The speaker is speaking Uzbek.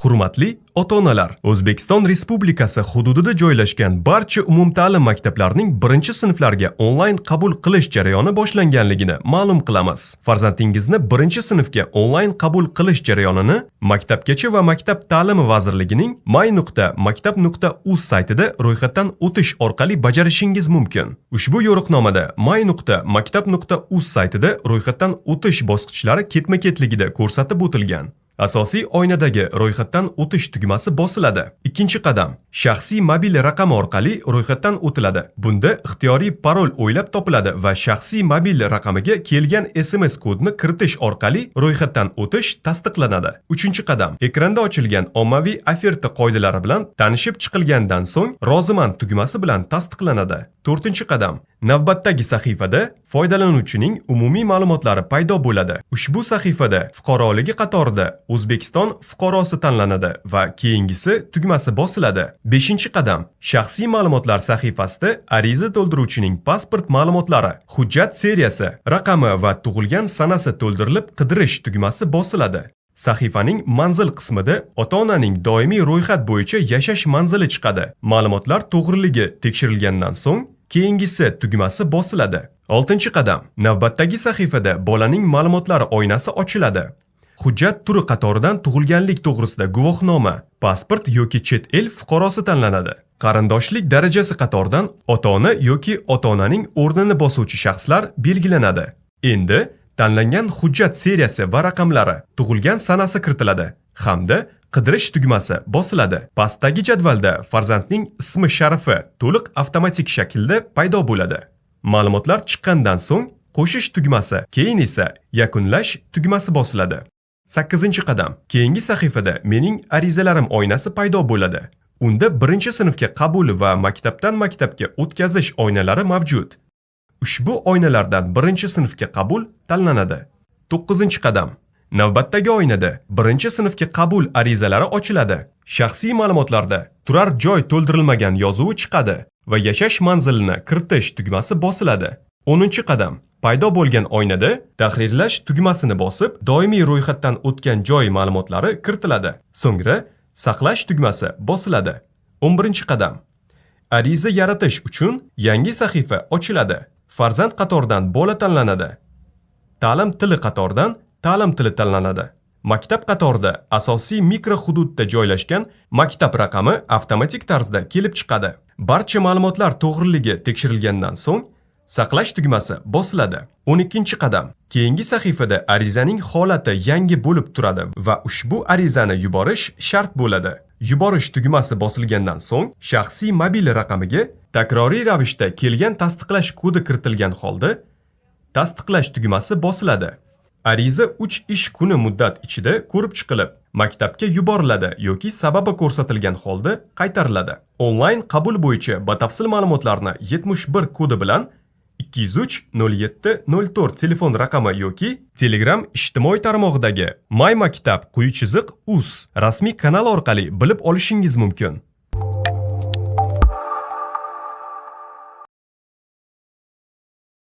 Hurmatli ota-onalar, O'zbekiston Respublikasi hududida joylashgan barcha umumta'lim maktablarining 1-sinflarga onlayn qabul qilish jarayoni boshlanganligini ma'lum qilamiz. Farzandingizni 1-sinfga onlayn qabul qilish jarayonini Maktabgacha va Maktab ta'limi vazirligining my.maktab.uz saytida ro'yxatdan o'tish orqali bajarishingiz mumkin. Ushbu yo'riqnomada my.maktab.uz saytida ro'yxatdan o'tish bosqichlari ketma-ketligida ko'rsatib o'tilgan. Asosiy oynadagi ro'yxatdan o'tish tugmasi bosiladi. Ikkinchi qadam shaxsiy mobil raqam orqali ro'yxatdan o'tiladi. Bunda ixtiyoriy parol o'ylab topiladi va shaxsiy mobil raqamiga kelgan SMS kodni kiritish orqali ro'yxatdan o'tish tasdiqlanadi. Uchinchi qadam ekranda ochilgan ommaviy oferta qoidalari bilan tanishib chiqilgandan so'ng roziman tugmasi bilan tasdiqlanadi. To'rtinchi qadam navbatdagi sahifada foydalanuvchining umumiy ma'lumotlari paydo bo'ladi. Ushbu sahifada fuqaroligi qatorida O'zbekiston fuqarosi tanlanadi va keyingisi tugmasi bosiladi. 5-qadam shaxsiy ma'lumotlar sahifasida ariza to'ldiruvchining pasport ma'lumotlari, hujjat seriyasi, raqami va tug'ilgan sanasi to'ldirilib qidirish tugmasi bosiladi. Sahifaning manzil qismida ota-onaning doimiy ro'yxat bo'yicha yashash manzili chiqadi. Ma'lumotlar to'g'riligi tekshirilgandan so'ng keyingisi tugmasi bosiladi. 6-qadam navbatdagi sahifada bolaning ma'lumotlari oynasi ochiladi. Hujjat turi qatoridan tug'ilganlik to'g'risida guvohnoma, pasport yoki chet el fuqarosi tanlanadi. Qarindoshlik darajasi qatoridan ota-ona yoki ota-onaning o'rnini bosuvchi shaxslar belgilanadi. Endi tanlangan hujjat seriyasi va raqamlari, tug'ilgan sanasi kiritiladi hamda qidirish tugmasi bosiladi. Pastdagi jadvalda farzandning ismi sharifi to'liq avtomatik shaklda paydo bo'ladi. Ma'lumotlar chiqqandan so'ng qo'shish tugmasi, keyin esa yakunlash tugmasi bosiladi. 8-qadam keyingi sahifada mening arizalarim oynasi paydo bo'ladi. Unda 1-sinfga qabul va maktabdan maktabga o'tkazish oynalari mavjud. Ushbu oynalardan 1-sinfga qabul tanlanadi. 9-qadam navbatdagi oynada 1-sinfga qabul arizalari ochiladi. Shaxsiy ma'lumotlarda turar joy to'ldirilmagan yozuvi chiqadi va yashash manzilini kiritish tugmasi bosiladi. 10-qadam paydo bo'lgan oynada tahrirlash tugmasini bosib, doimiy ro'yxatdan o'tgan joy ma'lumotlari kiritiladi. So'ngra saqlash tugmasi bosiladi. 11-qadam ariza yaratish uchun yangi sahifa ochiladi. Farzand qatoridan bola tanlanadi. Ta'lim tili qatoridan ta'lim tili tanlanadi. Maktab qatorida asosiy mikrohududda joylashgan maktab raqami avtomatik tarzda kelib chiqadi. Barcha ma'lumotlar to'g'riligi tekshirilgandan so'ng saqlash tugmasi bosiladi. 12-qadam keyingi sahifada arizaning holati yangi bo'lib turadi va ushbu arizani yuborish shart bo'ladi. Yuborish tugmasi bosilgandan so'ng shaxsiy mobil raqamiga takroriy ravishda kelgan tasdiqlash kodi kiritilgan holda tasdiqlash tugmasi bosiladi. Ariza 3 ish kuni muddat ichida ko'rib chiqilib, maktabga yuboriladi yoki sababi ko'rsatilgan holda qaytariladi. Onlayn qabul bo'yicha batafsil ma'lumotlarni 71 kodi bilan 203 07 04 telefon raqami yoki Telegram ijtimoiy tarmog'idagi mymaktab_uz rasmiy kanal orqali bilib olishingiz mumkin.